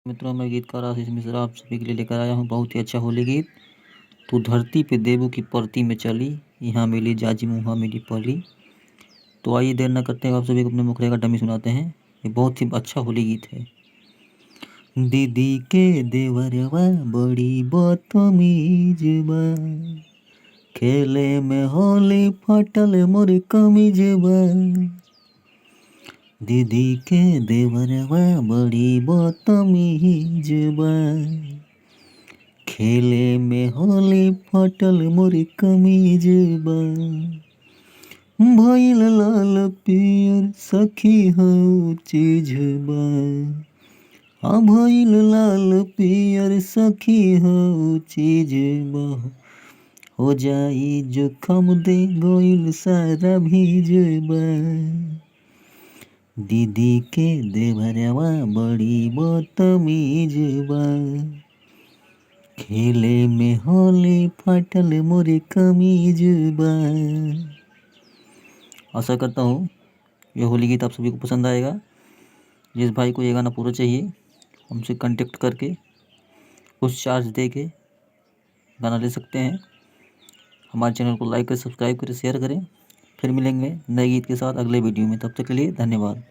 मित्रों, मैं गीतकार आशीष मिश्रा आप सभी के लिए लेकर आया हूँ बहुत ही अच्छा होली गीत। तू धरती पे देवों की परती में चली, यहाँ मिली जाजिम वहाँ मिली पली। तो आइए देर न करते हैं, आप सभी को अपने मुखड़े का डमी सुनाते हैं। ये बहुत ही अच्छा होली गीत है। दीदी के देवरवा बड़ी बदतमीज बा, खेले में होली फटल मोर कमीज बा। दीदी के देवरवा बड़ी बदतमीज बा, खेले में होली फटल मोर कमीज बा। भइल लाल पियर सखी हो चीज बा, हाँ भइल लाल पियर सखी हो चीज बा। हो जाई जोखम दे गइल सारा भीज बा। दीदी के देवरवा बड़ी बदतमीज बा, खेले में होली फटल मोरे कमीज बा। आशा करता हूँ ये होली गीत आप सभी को पसंद आएगा। जिस भाई को ये गाना पूरा चाहिए हमसे कांटेक्ट करके कुछ चार्ज दे के गाना ले सकते हैं। हमारे चैनल को लाइक करें, सब्सक्राइब करें, शेयर करें। फिर मिलेंगे नए गीत के साथ अगले वीडियो में। तब तक के लिए धन्यवाद।